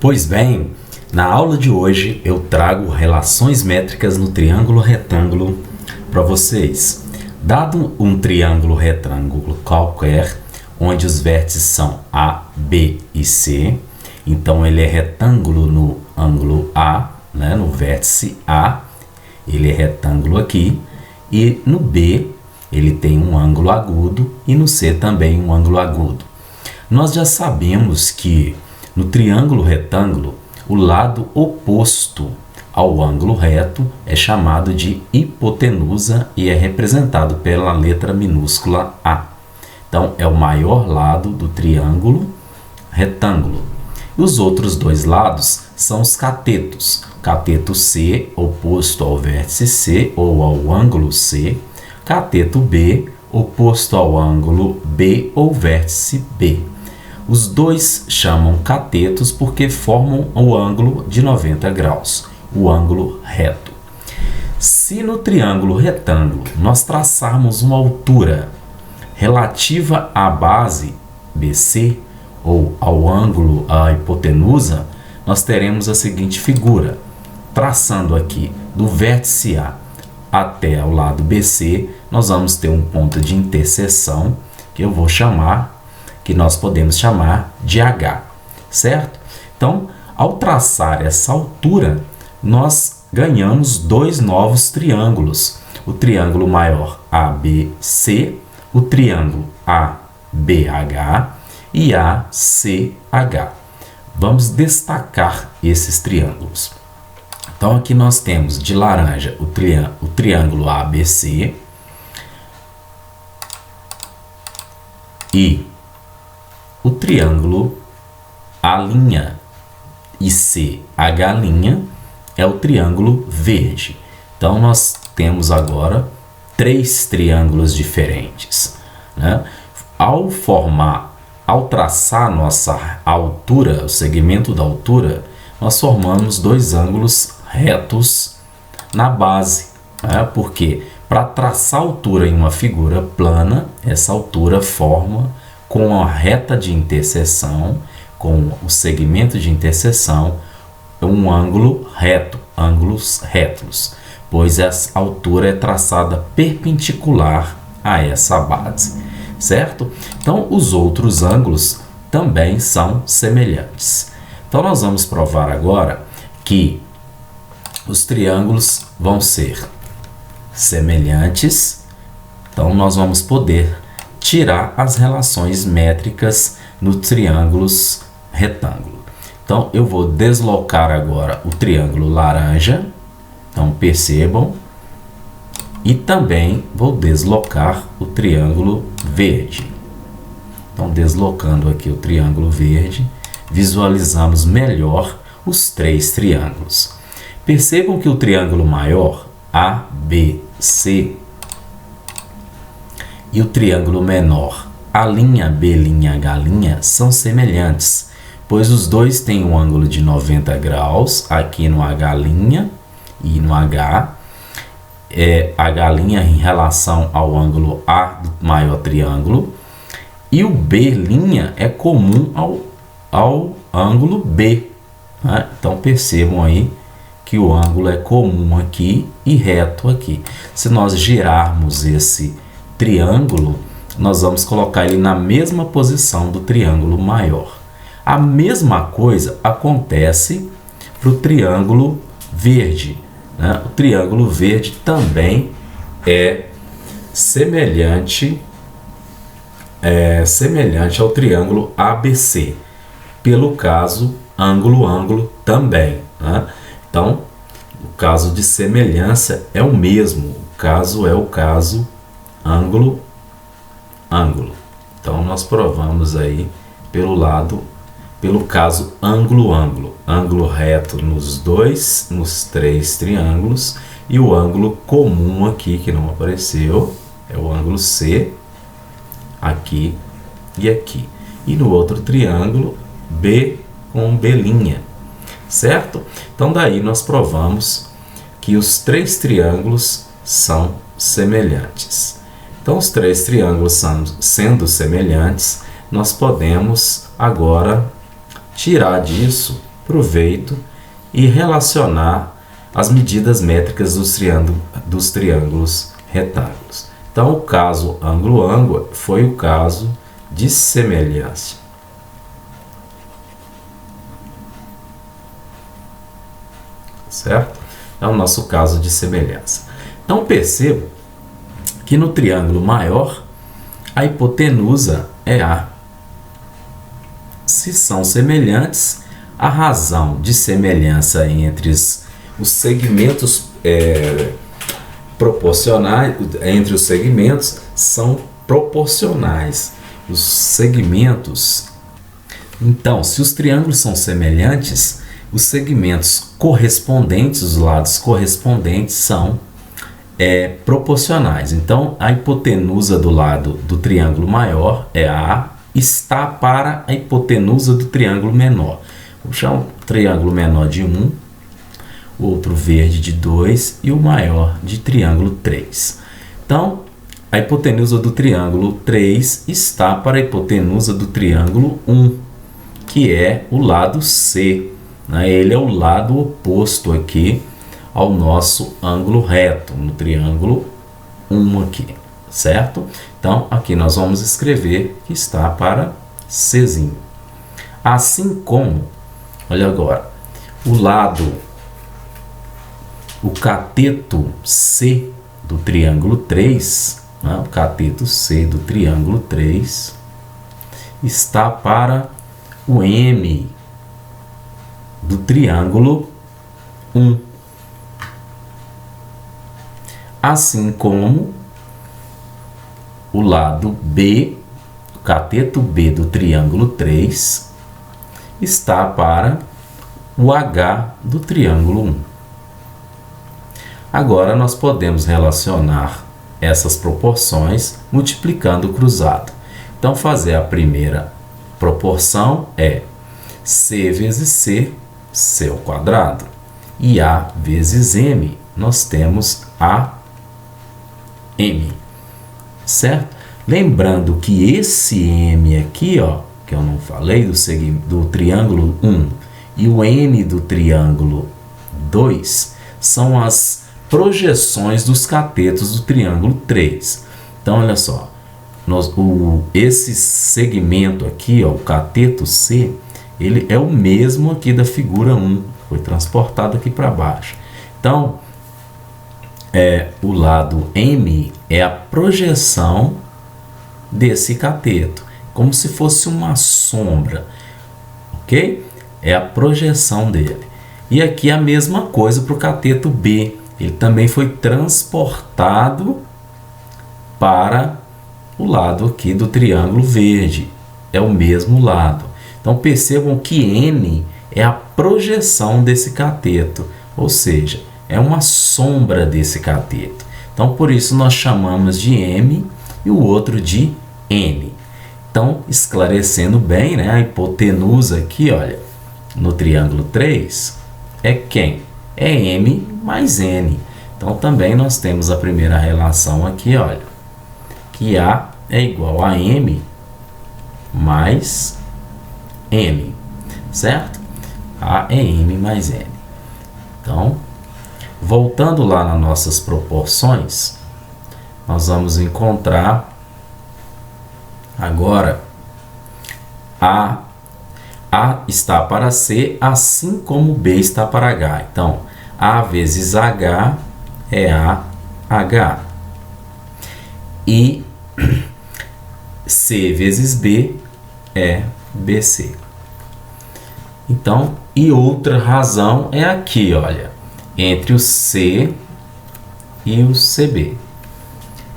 Pois bem, na aula de hoje eu trago relações métricas no triângulo retângulo para vocês. Dado um triângulo retângulo qualquer, onde os vértices são A, B e C, então ele é retângulo no ângulo A, né, no vértice A, ele é retângulo aqui, e no B ele tem um ângulo agudo e no C também um ângulo agudo. Nós já sabemos que no triângulo retângulo, o lado oposto ao ângulo reto é chamado de hipotenusa e é representado pela letra minúscula A. Então, é o maior lado do triângulo retângulo. Os outros dois lados são os catetos. Cateto C, oposto ao vértice C ou ao ângulo C. Cateto B, oposto ao ângulo B ou vértice B. Os dois chamam catetos porque formam o ângulo de 90 graus, o ângulo reto. Se no triângulo retângulo nós traçarmos uma altura relativa à base BC ou ao ângulo, à hipotenusa, nós teremos a seguinte figura. Traçando aqui do vértice A até o lado BC, nós vamos ter um ponto de interseção que eu vou chamar, que nós podemos chamar de H, certo? Então, ao traçar essa altura, nós ganhamos dois novos triângulos. O triângulo maior ABC, o triângulo ABH e ACH. Vamos destacar esses triângulos. Então, aqui nós temos de laranja o triângulo ABC e o triângulo A' e CH' é o triângulo verde. Então, nós temos agora três triângulos diferentes, né? Ao traçar nossa altura, o segmento da altura, nós formamos dois ângulos retos na base, né? Porque para traçar a altura em uma figura plana, essa altura forma com a reta de interseção, com o segmento de interseção, um ângulo reto, ângulos retos, pois essa altura é traçada perpendicular a essa base, certo? Então, os outros ângulos também são semelhantes. Então, nós vamos provar agora que os triângulos vão ser semelhantes. Então, nós vamos poder tirar as relações métricas nos triângulos retângulo. Então, eu vou deslocar agora o triângulo laranja. Então, percebam. E também vou deslocar o triângulo verde. Então, deslocando aqui o triângulo verde, visualizamos melhor os três triângulos. Percebam que o triângulo maior, ABC, e o triângulo menor, A'B'H' são semelhantes, pois os dois têm um ângulo de 90 graus, aqui no H' e no H', H' em relação ao ângulo A do maior triângulo, e o B' é comum ao ângulo B, né? Então percebam aí que o ângulo é comum aqui e reto aqui. Se nós girarmos esse triângulo, nós vamos colocar ele na mesma posição do triângulo maior. A mesma coisa acontece para o triângulo verde, né? O triângulo verde também é semelhante ao triângulo ABC, pelo caso ângulo-ângulo também, né? Então, o caso de semelhança é o mesmo, o caso é o caso ângulo-ângulo. Então, nós provamos aí pelo caso ângulo-ângulo. Ângulo reto nos três triângulos e o ângulo comum aqui, que não apareceu, é o ângulo C, aqui e aqui. E no outro triângulo, B com B', certo? Então, daí nós provamos que os três triângulos são semelhantes. Então, os três triângulos sendo semelhantes, nós podemos agora tirar disso, proveito e relacionar as medidas métricas dos triângulos retângulos. Então, o caso ângulo-ângulo foi o caso de semelhança. Certo? É o nosso caso de semelhança. Então, perceba que no triângulo maior, a hipotenusa é A. Se são semelhantes, a razão de semelhança entre os segmentos proporcionais, entre os segmentos, são proporcionais. Os segmentos. Então, se os triângulos são semelhantes, os segmentos correspondentes, os lados correspondentes, são proporcionais. Então, a hipotenusa do lado do triângulo maior é A, está para a hipotenusa do triângulo menor. Vou chamar o triângulo menor de 1, o outro verde de 2 e o maior de triângulo 3. Então, a hipotenusa do triângulo 3 está para a hipotenusa do triângulo 1, que é o lado C. Ele é o lado oposto aqui ao nosso ângulo reto, no triângulo 1 aqui, certo? Então, aqui nós vamos escrever que está para Czinho. Assim como, olha agora, o cateto C do triângulo 3, o cateto C do triângulo 3 está para o M do triângulo 1. Assim como o lado B, o cateto B do triângulo 3, está para o H do triângulo 1. Agora, nós podemos relacionar essas proporções multiplicando o cruzado. Então, fazer a primeira proporção é C vezes C, C ao quadrado. E A vezes M, nós temos AM. Certo? Lembrando que esse M aqui, que eu não falei, do triângulo 1 e o M do triângulo 2, são as projeções dos catetos do triângulo 3. Então, olha só, esse segmento aqui, o cateto C, ele é o mesmo aqui da figura 1, foi transportado aqui para baixo. Então, o lado M é a projeção desse cateto, como se fosse uma sombra, ok? É a projeção dele. E aqui a mesma coisa para o cateto B, ele também foi transportado para o lado aqui do triângulo verde, é o mesmo lado. Então percebam que N é a projeção desse cateto, ou seja, é uma sombra desse cateto. Então por isso nós chamamos de M e o outro de N. Então, esclarecendo bem, a hipotenusa aqui, olha, no triângulo 3, é quem? É M mais N. Então, também nós temos a primeira relação aqui, olha, que A é igual a M mais N, certo? A é M mais N. Então, voltando lá nas nossas proporções, nós vamos encontrar agora A está para C, assim como B está para H. Então, A vezes H é AH. E C vezes B é BC. Então, e outra razão é aqui, olha, entre o C e o CB.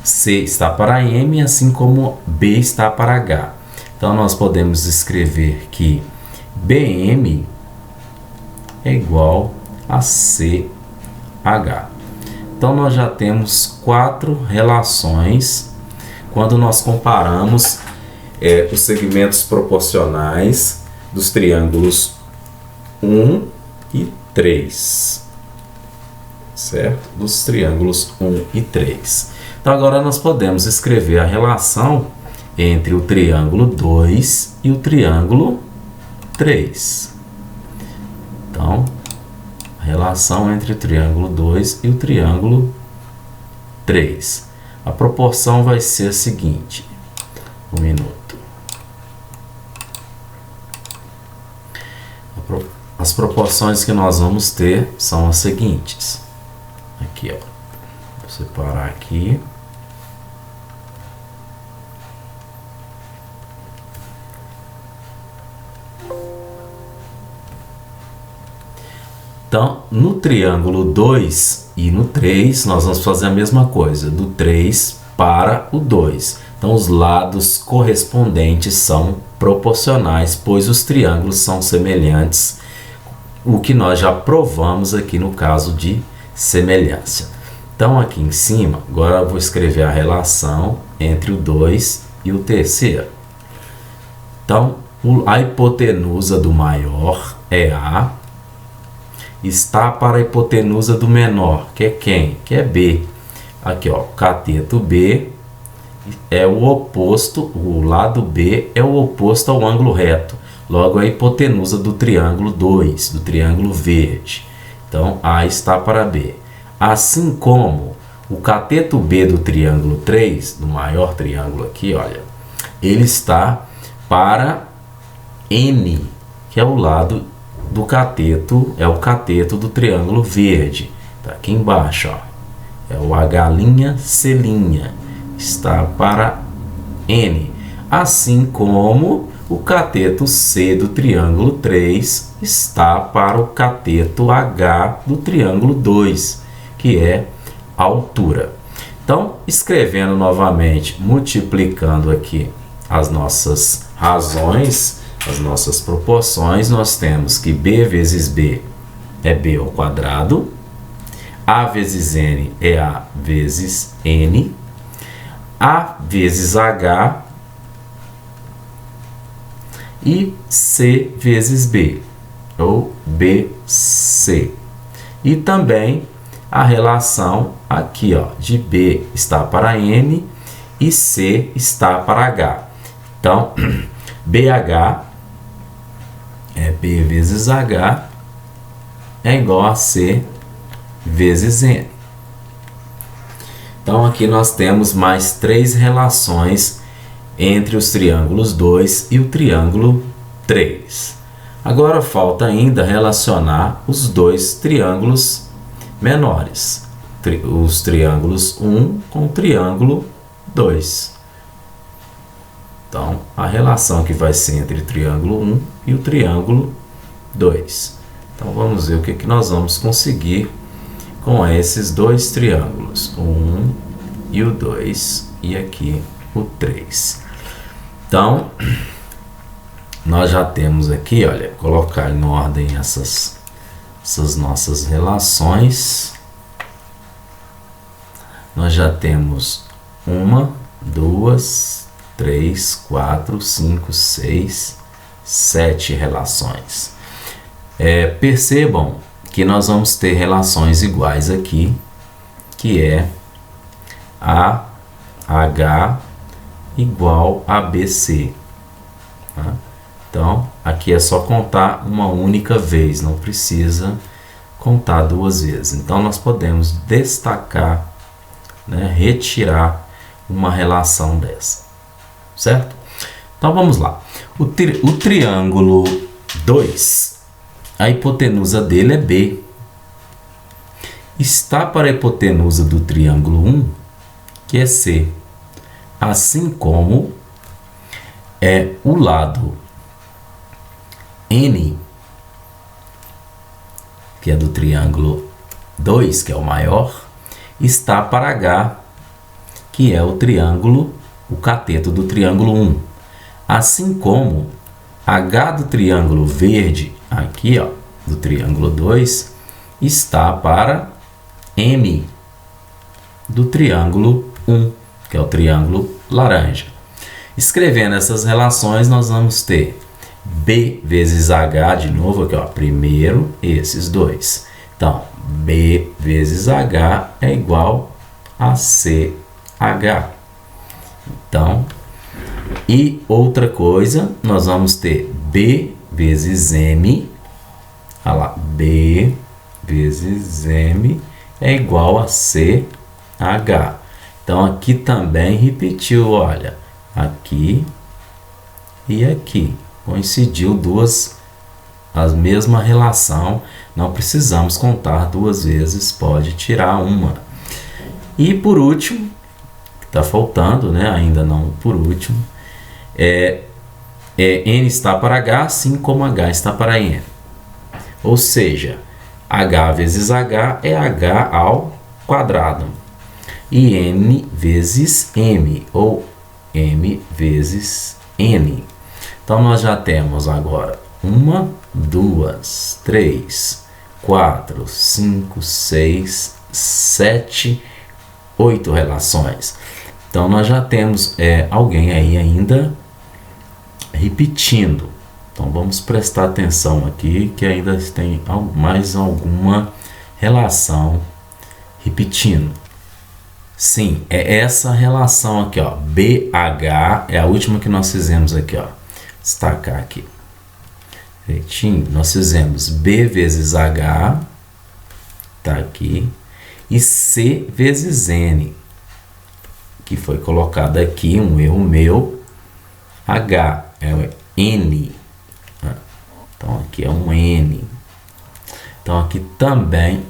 C está para M, assim como B está para H. Então, nós podemos escrever que BM é igual a CH. Então, nós já temos 4 relações quando nós comparamos os segmentos proporcionais dos triângulos 1 e 3. Certo? Dos triângulos 1 e 3. Então, agora nós podemos escrever a relação entre o triângulo 2 e o triângulo 3. Então, a relação entre o triângulo 2 e o triângulo 3. A proporção vai ser a seguinte. Um minuto. As proporções que nós vamos ter são as seguintes. Aqui, ó. Vou separar aqui. Então, no triângulo 2 e no 3, nós vamos fazer a mesma coisa, do 3 para o 2. Então, os lados correspondentes são proporcionais, pois os triângulos são semelhantes, o que nós já provamos aqui no caso de semelhança. Então, aqui em cima, agora eu vou escrever a relação entre o 2 e o terceiro. Então, a hipotenusa do maior é A, está para a hipotenusa do menor, que é quem? Que é B. Aqui, ó, cateto B é o oposto, o lado B é o oposto ao ângulo reto. Logo, a hipotenusa do triângulo 2, do triângulo verde. Então, A está para B. Assim como o cateto B do triângulo 3, do maior triângulo aqui, olha, ele está para N, que é o lado do cateto, é o cateto do triângulo verde. Tá aqui embaixo, ó. É o H'C', está para N. Assim como o cateto C do triângulo 3 está para o cateto H do triângulo 2, que é a altura. Então, escrevendo novamente, multiplicando aqui as nossas razões, as nossas proporções, nós temos que B vezes B é B ao quadrado, A vezes N é A vezes N, A vezes H e C vezes B, ou BC. E também a relação aqui, ó, de B está para N e C está para H. Então, BH é B vezes H é igual a C vezes N. Então, aqui nós temos mais 3 relações entre os triângulos 2 e o triângulo 3. Agora, falta ainda relacionar os dois triângulos menores, os triângulos 1 com o triângulo 2. Então, a relação que vai ser entre o triângulo 1 e o triângulo 2. Então, vamos ver o que nós vamos conseguir com esses dois triângulos, o 1 e o 2, e aqui o 3. Então, nós já temos aqui, olha, colocar em ordem essas nossas relações. Nós já temos 1, 2, 3, 4, 5, 6, 7 relações. Percebam que nós vamos ter relações iguais aqui, que é AH igual a BC. Tá? Então, aqui é só contar uma única vez, não precisa contar duas vezes. Então, nós podemos destacar, né, retirar uma relação dessa, certo? Então, vamos lá. O triângulo 2, a hipotenusa dele é B. Está para a hipotenusa do triângulo 1, que é C. Assim como o lado N, que é do triângulo 2, que é o maior, está para H, que é o cateto do triângulo 1. Assim como H do triângulo verde, aqui, ó, do triângulo 2, está para M do triângulo 1, que é o triângulo laranja. Escrevendo essas relações, nós vamos ter B vezes H, de novo aqui, ó, primeiro esses dois. Então, B vezes H é igual a CH. Então, e outra coisa, nós vamos ter B vezes M Olha lá, B vezes M é igual a CH. Então aqui também repetiu, olha, aqui e aqui. Coincidiu a mesma relação, não precisamos contar duas vezes, pode tirar uma. E por último, que está faltando, né? Ainda não por último, N está para H, assim como H está para N. Ou seja, H vezes H é H ao quadrado. E N vezes M, ou M vezes N. Então, nós já temos agora 1, 2, 3, 4, 5, 6, 7, 8 relações. Então, nós já temos alguém aí ainda repetindo. Então, vamos prestar atenção aqui que ainda tem mais alguma relação repetindo. Sim, é essa relação aqui, ó. BH é a última que nós fizemos aqui, ó. Destacar aqui. Direitinho, nós fizemos B vezes H, tá aqui, e C vezes N, que foi colocado aqui, um erro meu. H é N, então aqui é um N. Então aqui também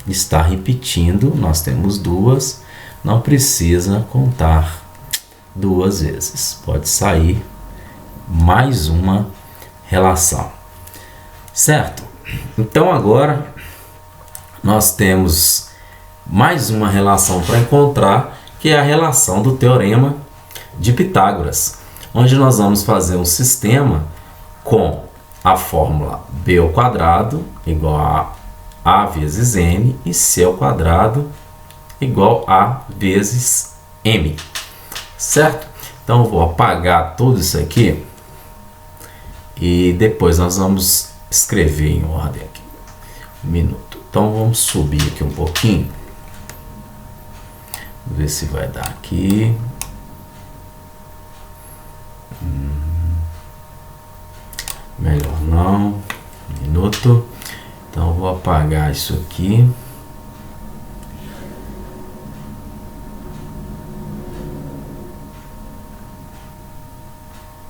está repetindo, nós temos duas, não precisa contar duas vezes, pode sair mais uma relação, certo? Então agora nós temos mais uma relação para encontrar, que é a relação do Teorema de Pitágoras, onde nós vamos fazer um sistema com a fórmula b ao quadrado igual a a vezes n e c ao quadrado igual a vezes m, certo? Então eu vou apagar tudo isso aqui e depois nós vamos escrever em ordem aqui. Um minuto. Então vamos subir aqui um pouquinho, ver se vai dar aqui. Melhor não. Um minuto. Então eu vou apagar isso aqui.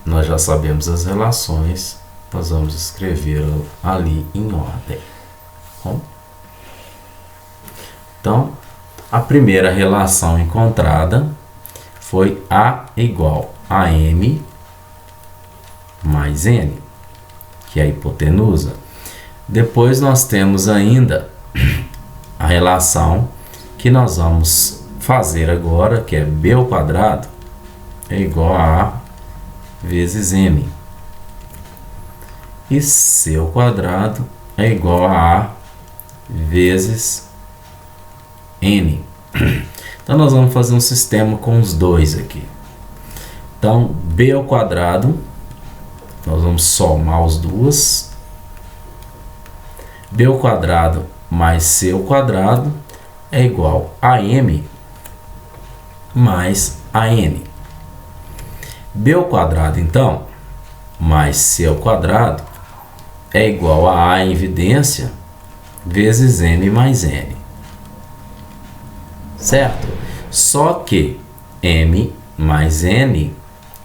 Nós já sabemos as relações, nós vamos escrever ali em ordem. Bom? Então, a primeira relação encontrada foi A igual a M mais N, que é a hipotenusa. Depois nós temos ainda a relação que nós vamos fazer agora, que é B ao quadrado é igual a A vezes M. E C ao quadrado é igual a A vezes N. Então nós vamos fazer um sistema com os dois aqui. Então B ao quadrado, nós vamos somar os duas. B ao quadrado mais C ao quadrado é igual a M mais a N. B ao quadrado, então, mais C ao quadrado é igual a A em evidência vezes M mais N. Certo? Só que M mais N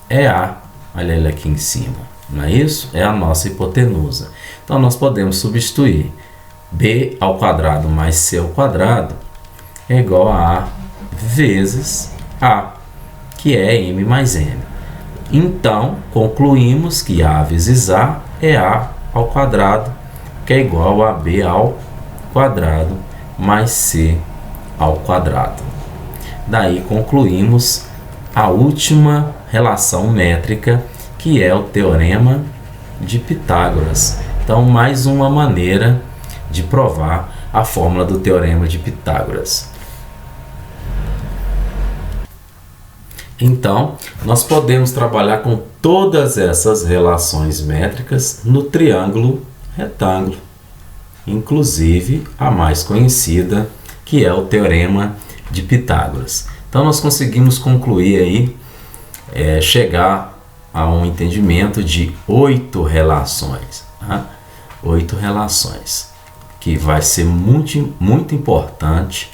é A. Olha ele aqui em cima. Não é isso? É a nossa hipotenusa. Então, nós podemos substituir. B ao quadrado mais C ao quadrado é igual a A vezes A, que é M mais N. Então, concluímos que A vezes A é A ao quadrado, que é igual a B ao quadrado mais C ao quadrado. Daí concluímos a última relação métrica, que é o Teorema de Pitágoras. Então, mais uma maneira de provar a fórmula do Teorema de Pitágoras. Então, nós podemos trabalhar com todas essas relações métricas no triângulo retângulo, inclusive a mais conhecida, que é o Teorema de Pitágoras. Então, nós conseguimos concluir aí, chegar a um entendimento de 8 relações. Tá? 8 relações, que vai ser muito importante,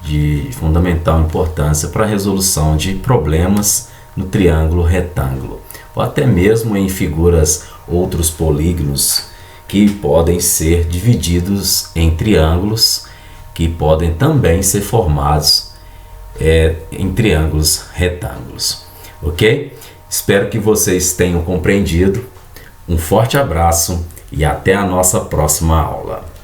de fundamental importância para a resolução de problemas no triângulo retângulo, ou até mesmo em figuras, outros polígonos que podem ser divididos em triângulos, que podem também ser formados em triângulos retângulos, ok? Espero que vocês tenham compreendido. Um forte abraço e até a nossa próxima aula.